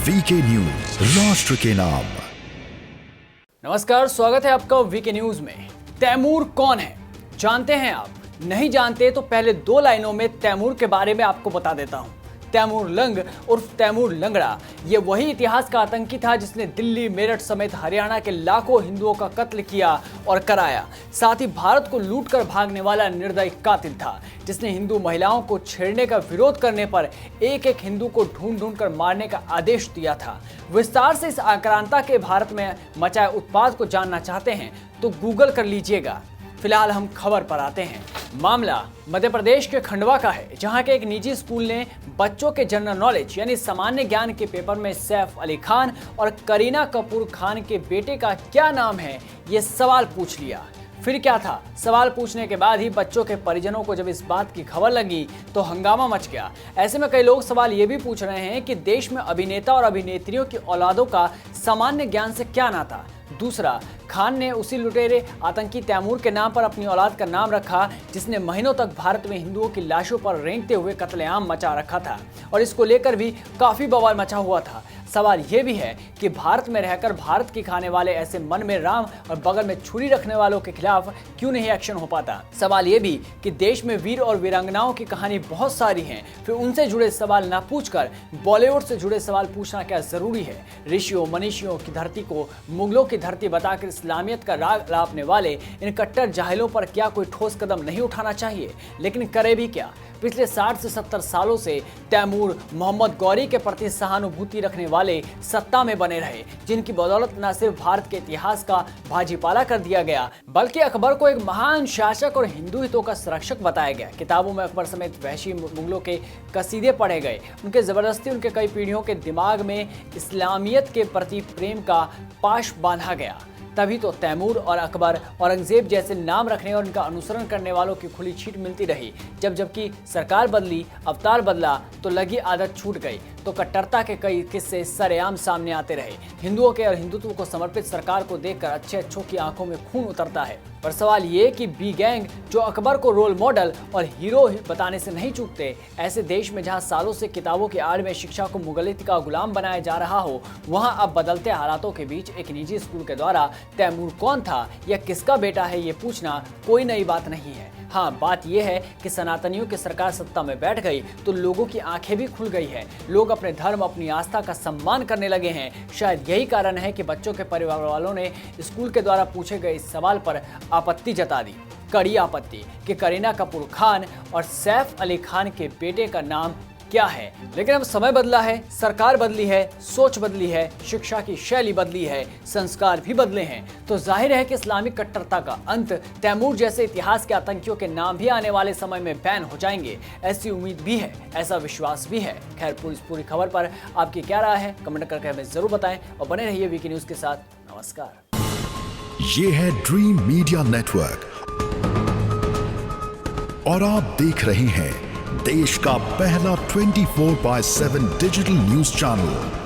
VK news, राष्ट्र के नाम। नमस्कार, स्वागत है आपका वीके न्यूज में। तैमूर कौन है जानते हैं आप? नहीं जानते तो पहले दो लाइनों में तैमूर के बारे में आपको बता देता हूं। तैमूर लंग उर्फ तैमूर लंगड़ा, ये वही इतिहास का आतंकी था जिसने दिल्ली, मेरठ समेत हरियाणा के लाखों हिंदुओं का कत्ल किया और कराया। साथ ही भारत को लूटकर भागने वाला निर्दयी कातिल था जिसने हिंदू महिलाओं को छेड़ने का विरोध करने पर एक एक हिंदू को ढूंढ ढूंढ कर मारने का आदेश दिया था। विस्तार से इस आक्रांता के भारत में मचाए उत्पात को जानना चाहते हैं तो गूगल कर लीजिएगा। फिलहाल हम खबर पर आते हैं। मामला मध्य प्रदेश के खंडवा का है, जहां के एक निजी स्कूल ने बच्चों के जनरल नॉलेज यानी सामान्य ज्ञान के पेपर में सैफ अली खान और करीना कपूर खान के बेटे का क्या नाम है ये सवाल पूछ लिया। फिर क्या था, सवाल पूछने के बाद ही बच्चों के परिजनों को जब इस बात की खबर लगी तो हंगामा मच गया। ऐसे में कई लोग सवाल ये भी पूछ रहे हैं कि देश में अभिनेता और अभिनेत्रियों की औलादों का सामान्य ज्ञान से क्या नाता। दूसरा, खान ने उसी लुटेरे आतंकी तैमूर के नाम पर अपनी औलाद का नाम रखा जिसने महीनों तक भारत में हिंदुओं की लाशों पर रेंगते हुए कत्लेआम मचा रखा था और इसको लेकर भी काफी बवाल मचा हुआ था। सवाल ये भी है कि भारत में रहकर भारत की खाने वाले ऐसे मन में राम और बगल में छुरी रखने वालों के खिलाफ क्यों नहीं एक्शन हो पाता। सवाल ये भी कि देश में वीर और वीरांगनाओं की कहानी बहुत सारी हैं, फिर उनसे जुड़े सवाल ना पूछकर बॉलीवुड से जुड़े सवाल पूछना क्या जरूरी है? ऋषियों मनीषियों की धरती को मुगलों की धरती बताकर इस्लामियत का राग लापने वाले इन कट्टर जाहिलों पर क्या कोई ठोस कदम नहीं उठाना चाहिए? लेकिन करे भी क्या? पिछले 60 से 70 सालों से तैमूर मोहम्मद गौरी के प्रति सहानुभूति रखने वाले सत्ता में बने रहे, जिनकी बदौलत न सिर्फ भारत के इतिहास का भाजीपाला कर दिया गया बल्कि अकबर को एक महान शासक और हिंदू हितों का संरक्षक बताया गया। किताबों में अकबर समेत वहशी मुगलों के कसीदे पढ़े गए। उनके जबरदस्ती उनके कई पीढ़ियों के दिमाग में इस्लामियत के प्रति प्रेम का पाश बांधा गया। तभी तो तैमूर और अकबर, औरंगजेब जैसे नाम रखने और इनका अनुसरण करने वालों की खुली छीट मिलती रही। जबकि सरकार बदली, अवतार बदला तो लगी आदत छूट गई, तो कट्टरता के कई किस्से सरेआम सामने आते रहे। हिंदुओं के और हिंदुत्व को समर्पित सरकार को देखकर अच्छे अच्छों की आंखों में खून उतरता है। पर सवाल ये कि बी गैंग जो अकबर को रोल मॉडल और हीरो बताने से नहीं चूकते, ऐसे देश में जहां सालों से किताबों की आड़ में शिक्षा को मुगलियत का गुलाम बनाया जा रहा हो, वहां अब बदलते हालातों के बीच एक निजी स्कूल के द्वारा तैमूर कौन था या किसका बेटा है ये पूछना कोई नई बात नहीं है। हाँ, बात यह है कि सनातनियों की सरकार सत्ता में बैठ गई तो लोगों की आंखें भी खुल गई है। लोग अपने धर्म, अपनी आस्था का सम्मान करने लगे हैं। शायद यही कारण है कि बच्चों के परिवार वालों ने स्कूल के द्वारा पूछे गए इस सवाल पर आपत्ति जता दी, कड़ी आपत्ति, कि करीना कपूर खान और सैफ अली खान के बेटे का नाम क्या है। लेकिन अब समय बदला है, सरकार बदली है, सोच बदली है, शिक्षा की शैली बदली है, संस्कार भी बदले हैं, तो जाहिर है कि इस्लामिक कट्टरता का अंत, तैमूर जैसे इतिहास के आतंकियों के नाम भी आने वाले समय में बैन हो जाएंगे। ऐसी उम्मीद भी है, ऐसा विश्वास भी है। खैर, पूरी खबर पर आपकी क्या राय है कमेंट करके हमें जरूर बताएं और बने रहिए वीके न्यूज के साथ। नमस्कार। ये है ड्रीम मीडिया नेटवर्क और आप देख रहे हैं देश का पहला 24/7 डिजिटल न्यूज चैनल